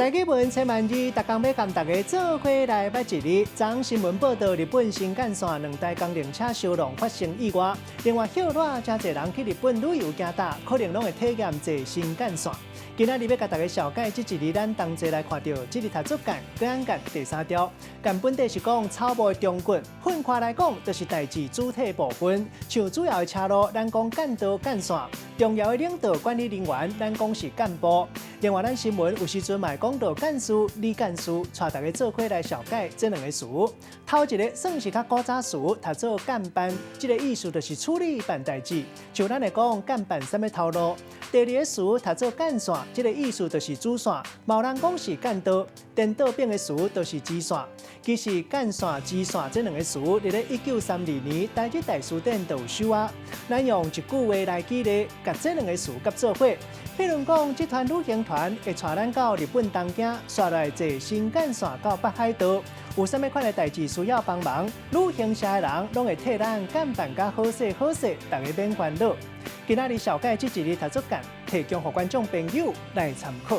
大家闻千万字，逐工要甲大家做伙来捌一日。昨新闻报道，日本新干线2台工程车相撞发生意外，另外许多真侪人去日本旅游行搭，可能拢会体验坐新干线。今仔日要甲大家小解这一日，咱同齐来看到这日合作干干干第3条。干本地是讲草木的中骨，分块来讲，就是代志主体部分。像主要的车路，咱讲干道干线；重要的领导管理人员，咱讲是干部。另外，咱新闻有时阵嘛讲到干事、李干事，带大家做伙来小解这2个词。头一个算是较古早词，读做干办，这个意思就是处理办代志，像咱来讲干办什么头路。第2个词读做干线，这个意思就是主线，某人讲是干道，颠倒变的词就是支线。其实干线、支线这2个词，在1932年台积大书店就有收啊。咱用一句话来举例，甲这2个词合做伙。譬如讲，这团旅行团会带咱到日本东京，刷来坐新干线到北海道。有啥物款的代志需要帮忙，旅行社的人拢会替咱干办甲好势好势，大家免烦恼。今仔日小解这一日合作干，提供给观众朋友来参考。